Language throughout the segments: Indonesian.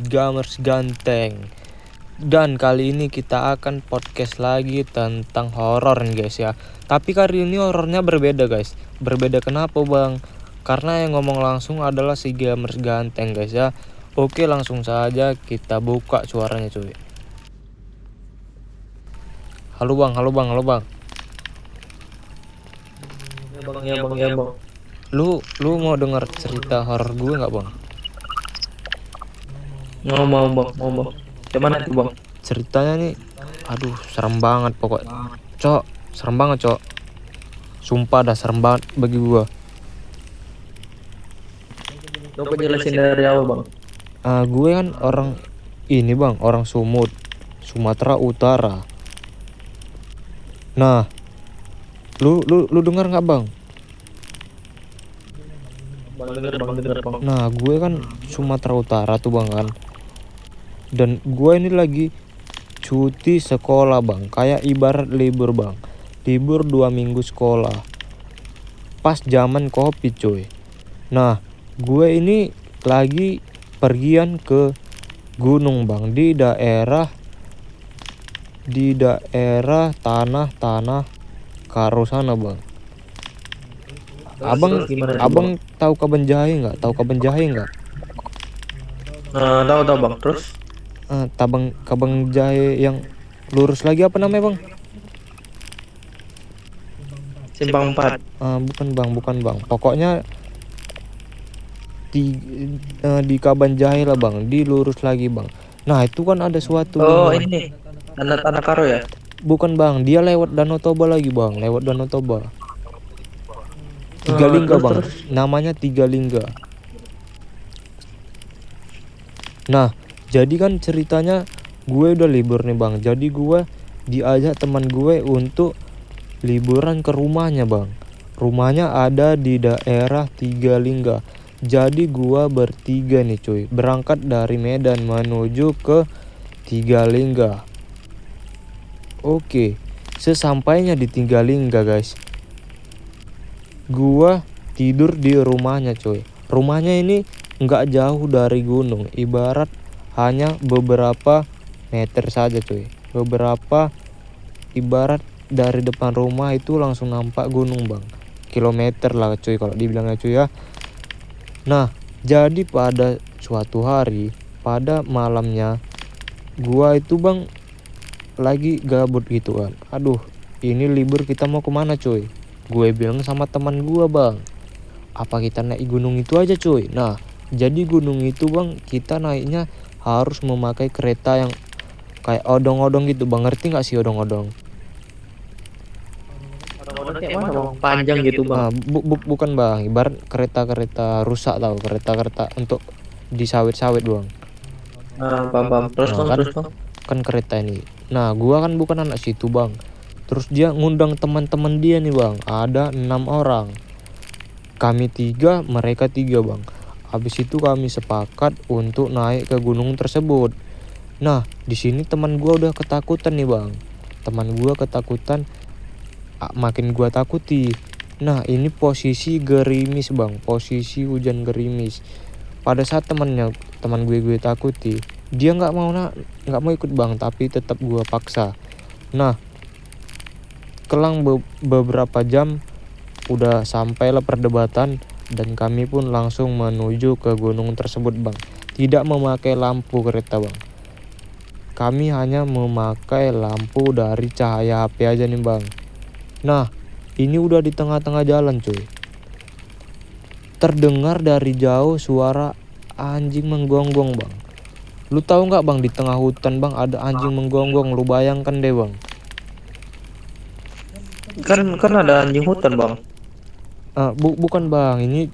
Gamers Ganteng. Dan kali ini kita akan podcast lagi tentang horor nih guys ya. Tapi kali ini horornya berbeda guys. Berbeda kenapa bang? Karena yang ngomong langsung adalah si Gamers Ganteng guys ya. Oke, langsung saja kita buka suaranya cuy. Halo bang. Ya bang. Lu mau denger cerita horor gue nggak bang? Mau bang. Gimana tuh bang? Ceritanya nih, aduh serem banget pokoknya. Serem banget cok. Sumpah dah serem banget bagi gua. Coba jelasin dari awal bang. Gue kan orang ini bang, orang Sumut, Sumatera Utara. Nah, lu dengar nggak bang? Bang denger bang. Nah, gue kan Sumatera Utara tuh bang kan. Dan gue ini lagi cuti sekolah bang, kayak ibarat libur bang. Libur 2 minggu sekolah. Pas zaman Covid cuy. Nah, gue ini lagi pergian ke gunung bang di daerah tanah Karo sana bang. Abang tahu Kabanjahe nggak? Tahu Kabanjahe nggak? Tahu bang. Terus Kabanjahe yang lurus lagi apa namanya bang? Simpang 4. Bukan bang. Pokoknya di Kabanjahe lah bang, di lurus lagi bang. Nah itu kan ada suatu Ini tanah Karo ya? bukan bang, dia lewat Danau Toba lagi bang, lewat Danau Toba. Tiga Lingga bang, namanya Tiga Lingga. Nah jadi kan ceritanya gue udah libur nih bang, jadi gue diajak teman gue untuk liburan ke rumahnya bang. Rumahnya ada di daerah Tiga Lingga. Jadi gua bertiga nih cuy, berangkat dari Medan menuju ke Tiga Lingga. Oke, sesampainya di Tiga Lingga guys, gua tidur di rumahnya cuy. Rumahnya ini nggak jauh dari gunung, ibarat hanya beberapa meter saja cuy. Ibarat dari depan rumah itu langsung nampak gunung bang. Kilometer lah cuy kalau dibilangnya cuy ya. Nah, jadi pada suatu hari, pada malamnya, gua itu bang lagi gabut gitu kan. Aduh, ini libur kita mau kemana cuy? Gue bilang sama teman gua bang, apa kita naik gunung itu aja cuy? Nah, jadi gunung itu bang kita naiknya harus memakai kereta yang kayak odong-odong gitu bang. Ngerti nggak sih odong-odong? Kayak mana bang? Panjang gitu bang. Bukan bang, ibarat kereta rusak tau, kereta untuk di sawit-sawit bang. Paham. Terus bang. Kan kereta ini. Nah gua kan bukan anak situ bang. Terus dia ngundang teman-teman dia nih bang, ada 6 orang. Kami 3, mereka 3 bang. Habis itu kami sepakat untuk naik ke gunung tersebut. Nah di sini teman gua udah ketakutan nih bang. Makin gua takuti. Nah ini posisi gerimis bang, posisi hujan gerimis. Pada saat teman gue takuti, dia nggak mau ikut bang, tapi tetap gua paksa. Nah kelang beberapa jam udah sampailah perdebatan dan kami pun langsung menuju ke gunung tersebut bang. Tidak memakai lampu kereta bang, kami hanya memakai lampu dari cahaya HP aja nih bang. Nah ini udah di tengah-tengah jalan cuy, terdengar dari jauh suara anjing menggonggong bang. Lu tahu nggak bang, di tengah hutan bang ada anjing menggonggong. Lu bayangkan deh bang. Kan ada anjing hutan bang. Bukan bang, ini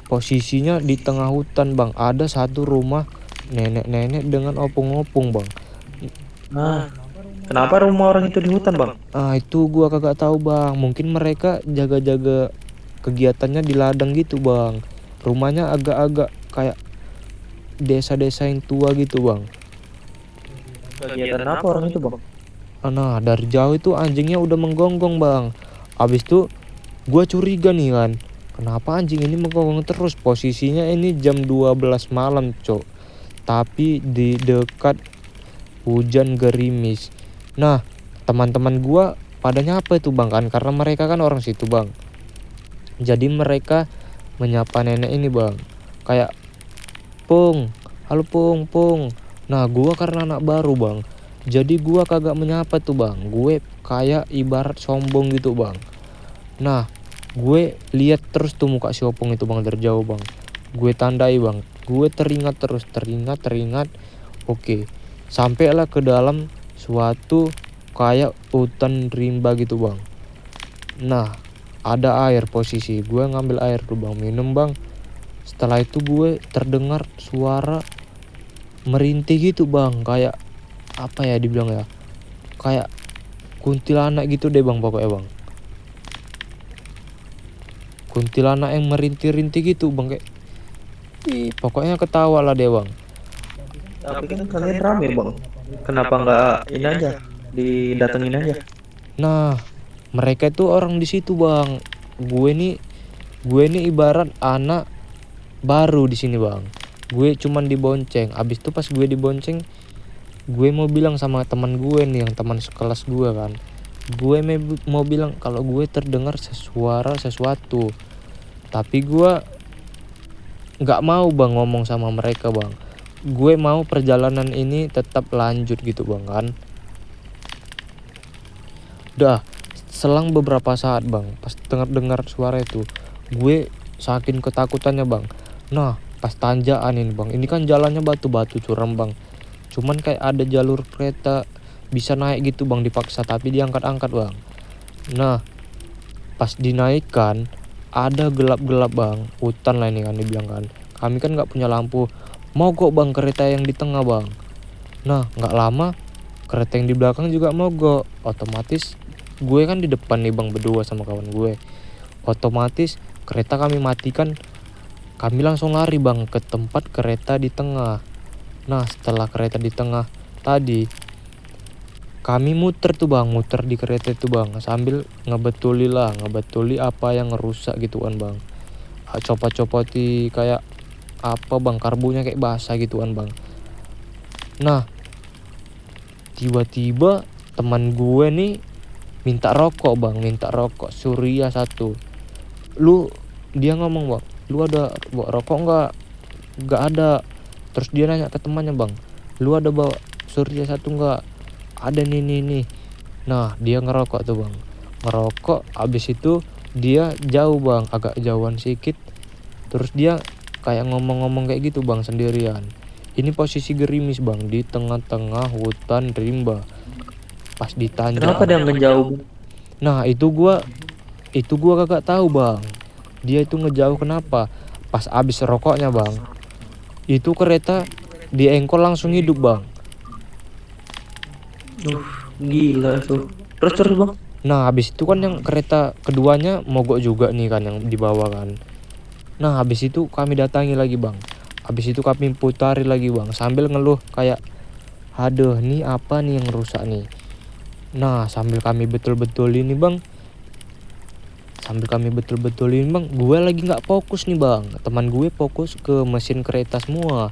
posisinya di tengah hutan bang. Ada satu rumah nenek-nenek dengan opung-opung bang. Kenapa rumah orang itu di hutan bang? Itu gua kagak tahu bang. Mungkin mereka jaga-jaga kegiatannya di ladang gitu bang. Rumahnya agak-agak kayak desa-desa yang tua gitu bang. Kegiatan apa orang itu bang? Nah dari jauh itu anjingnya udah menggonggong bang. Abis itu gua curiga nih kan, kenapa anjing ini menggonggong terus. Posisinya ini jam 12 malam cok. tapi di dekat hujan gerimis. Nah, teman-teman gua pada nyapa itu bang kan, karena mereka kan orang situ bang. Jadi mereka menyapa nenek ini bang, kayak Pung, halo Pung, Pung. Nah gua karena anak baru bang, jadi gua kagak menyapa tuh bang. Gue kayak ibarat sombong gitu bang. Nah gue lihat terus tuh muka si Opung itu bang dari jauh bang. Gue tandai bang, gue teringat terus, teringat. Oke, sampailah ke dalam suatu kayak hutan rimba gitu bang. Nah ada air, posisi gue ngambil air tuh bang, minum bang. Setelah itu gue terdengar suara merintih gitu bang, kayak apa ya dibilang ya, kayak kuntilanak gitu deh bang pokoknya bang. Kuntilanak yang merintih-rintih gitu bang, kayak pokoknya ketawa lah deh bang. Tapi kan kalian rame bang. Kenapa nggak ini aja? Didatengin aja. Nah mereka itu orang di situ bang. Gue nih ibarat anak baru di sini bang. Gue cuman dibonceng. Abis itu pas gue dibonceng, gue mau bilang sama teman gue nih, yang teman sekelas gue kan. Gue mau bilang kalau gue terdengar suara sesuatu. Tapi gue nggak mau bang ngomong sama mereka bang. Gue mau perjalanan ini tetap lanjut gitu bang kan. Udah selang beberapa saat bang, pas dengar suara itu, gue saking ketakutannya bang. Nah pas tanjakan ini bang, ini kan jalannya batu-batu curam bang. Cuman kayak ada jalur kereta bisa naik gitu bang, dipaksa tapi diangkat-angkat bang. Nah pas dinaikkan ada gelap-gelap bang, hutan lah ini kan dibilang kan. Kami kan nggak punya lampu, mogok bang kereta yang di tengah bang. Nah nggak lama kereta yang di belakang juga mogok. Otomatis gue kan di depan nih bang berdua sama kawan gue. Otomatis kereta kami matikan, kami langsung lari bang ke tempat kereta di tengah. Nah setelah kereta di tengah tadi, kami muter tuh bang, muter di kereta itu bang, sambil ngebetuli apa yang ngerusak gitu kan bang. Copot-copoti kayak apa bang, karbunya kayak basah gitu kan bang. Nah tiba-tiba teman gue nih minta rokok bang, minta rokok Surya 1. Dia ngomong bang, lu ada bawa rokok nggak ada. Terus dia nanya ke temannya bang, lu ada bawa Surya 1 nggak? Ada nih. Nah dia ngerokok tuh bang, ngerokok. Abis itu dia jauh bang, agak jauhan sedikit. Terus dia kayak ngomong-ngomong kayak gitu bang sendirian. Ini posisi gerimis bang, di tengah-tengah hutan rimba, pas di tanjakan. Kenapa dia ngejauh? Nah itu gua kagak tahu bang, dia itu ngejauh kenapa. Pas abis rokoknya bang, itu kereta di engkol langsung hidup bang. Gila tuh. Terus bang. Nah habis itu kan yang kereta keduanya mogok juga nih kan, yang di bawah kan. Nah habis itu kami datangi lagi bang. Habis itu kami putari lagi bang, sambil ngeluh kayak, aduh nih apa nih yang rusak nih. Nah sambil kami betul-betulin nih bang, gue lagi nggak fokus nih bang. Teman gue fokus ke mesin kereta semua,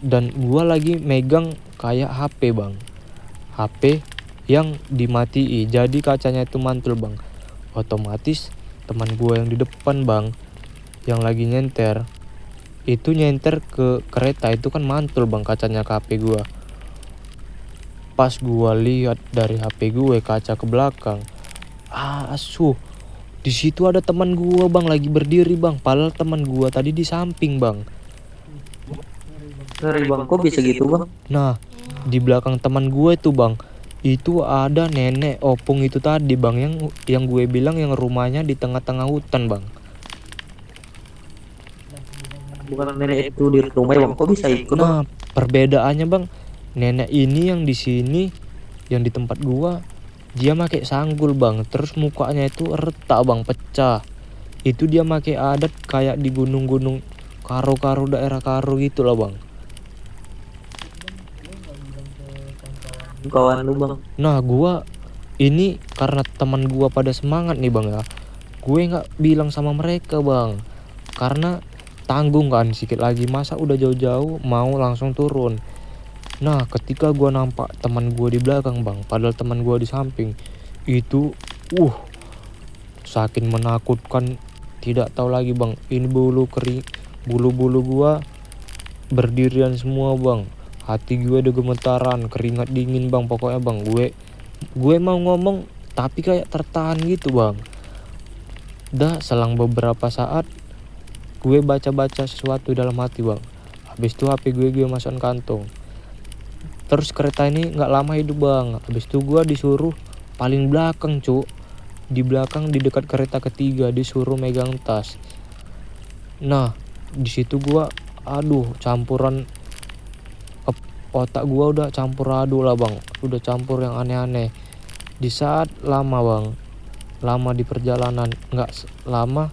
dan gue lagi megang kayak HP bang, HP yang dimatiin, jadi kacanya itu mantul bang. Otomatis teman gue yang di depan bang, yang lagi nyenter ke kereta itu kan mantul bang kacanya ke HP gue. Pas gue lihat dari HP gue kaca ke belakang, di situ ada teman gue bang lagi berdiri bang, padahal teman gue tadi di samping bang. Ngeri bang, kok bisa gitu bang? Nah di belakang teman gue itu bang, itu ada nenek Opung itu tadi bang, yang gue bilang yang rumahnya di tengah-tengah hutan bang. Bukan nenek itu di rumah bang, kok bisa ikut bang? Nah perbedaannya bang, nenek ini yang di sini, yang di tempat gua, dia pakai sanggul bang. Terus mukanya itu retak bang, pecah. Itu dia pakai adat kayak di gunung-gunung Karo daerah Karo gitu lah bang. Kawan lu bang. Nah gua ini karena teman gua pada semangat nih bang ya, gue nggak bilang sama mereka bang, karena tanggung kan sikit lagi, masa udah jauh-jauh mau langsung turun. Nah ketika gua nampak teman gua di belakang bang, padahal teman gua di samping, itu saking menakutkan, tidak tahu lagi bang. Ini bulu-bulu gua berdirian semua bang, hati gue udah gemetaran, keringat dingin bang. Pokoknya bang, gue mau ngomong tapi kayak tertahan gitu bang. Dah selang beberapa saat gue baca-baca sesuatu dalam hati bang. Habis itu HP gue masukin kantong. Terus kereta ini nggak lama hidup bang. Habis itu gue disuruh paling belakang cuk, di belakang di dekat kereta ketiga, disuruh megang tas. Nah di situ gue campuran otak gue udah campur aduk lah bang, udah campur yang aneh-aneh. Di saat lama di perjalanan, nggak lama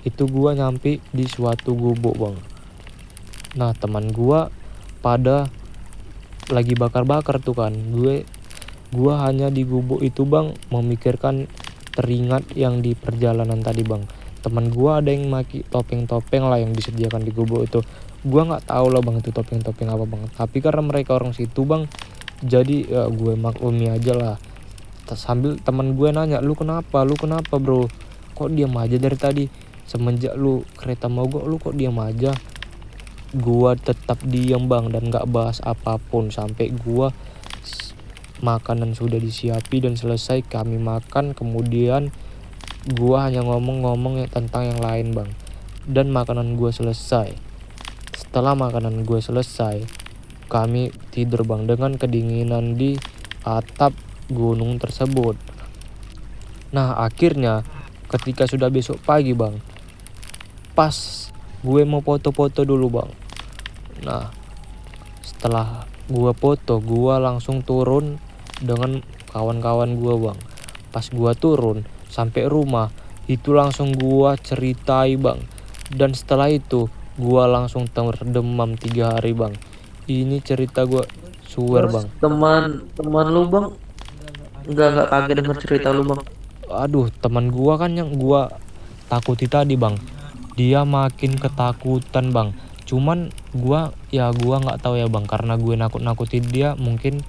itu gue nyampe di suatu gubuk bang. Nah teman gue pada lagi bakar-bakar tuh kan, gue hanya di gubuk itu bang memikirkan teringat yang di perjalanan tadi bang. Teman gue ada yang maki topeng-topeng lah yang disediakan di gubuk itu. Gue nggak tahu lah bang itu topeng-topeng apa bang, tapi karena mereka orang situ bang, jadi ya gue maklumi aja lah. Sambil teman gue nanya, lu kenapa bro, kok diam aja dari tadi, semenjak lu kereta mogok lu kok diam aja. Gue tetap diam bang dan nggak bahas apapun sampai makanan sudah disiapi dan selesai kami makan. Kemudian gua hanya ngomong tentang yang lain bang, dan makanan gua selesai. Setelah makanan gua selesai, kami tidur bang dengan kedinginan di atap gunung tersebut. Nah akhirnya ketika sudah besok pagi bang, pas gue mau foto-foto dulu bang. Nah setelah gue foto, gue langsung turun dengan kawan-kawan gue bang. Pas gue turun sampai rumah itu langsung gue ceritai bang, dan setelah itu gue langsung terdemam 3 hari bang. Ini cerita gue suwer bang. Teman lu bang nggak kaget denger cerita lu bang? Aduh teman gue kan yang gue takuti tadi bang, dia makin ketakutan bang. Cuman gua nggak tahu ya bang, karena gue nakut-nakutin dia, mungkin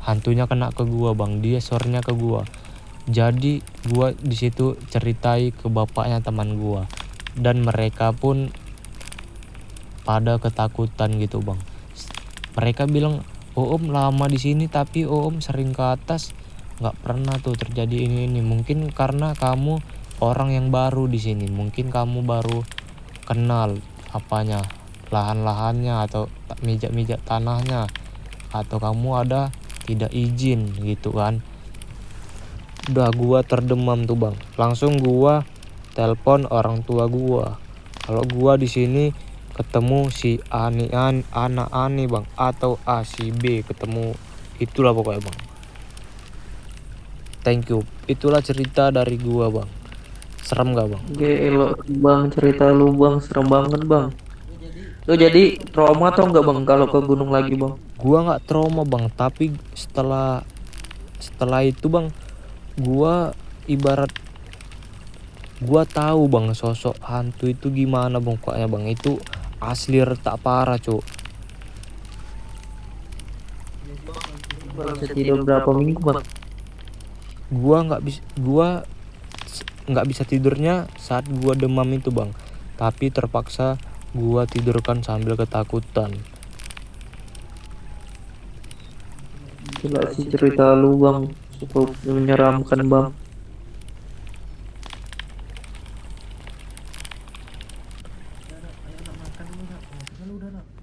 hantunya kena ke gua bang, dia sorenya ke gua. Jadi gua di situ ceritai ke bapaknya teman gua, dan mereka pun pada ketakutan gitu bang. Mereka bilang, Om lama di sini tapi Om sering ke atas nggak pernah tuh terjadi ini. Mungkin karena kamu orang yang baru di sini, mungkin kamu baru kenal lahan-lahannya atau mijak-mijak tanahnya, atau kamu ada tidak izin gitu kan. Udah gua terdemam tuh bang, langsung gua telepon orang tua gua. Kalau gua di sini ketemu si anak Ani bang, atau A si B ketemu, itulah pokoknya bang. Thank you, itulah cerita dari gua bang. Serem gak bang? Gelo bang, cerita lu bang serem banget bang. Lu jadi trauma atau enggak bang kalau ke gunung lagi bang? Gua nggak trauma bang, tapi setelah itu bang, gua ibarat gua tahu bang sosok hantu itu gimana bang. Pokoknya bang itu asli retak parah cuk. Bang bisa tidur berapa minggu bang? Gua nggak bisa tidurnya saat gua demam itu bang, tapi terpaksa gua tidurkan sambil ketakutan. Gila sih cerita lu bang, cukup menyeramkan bang.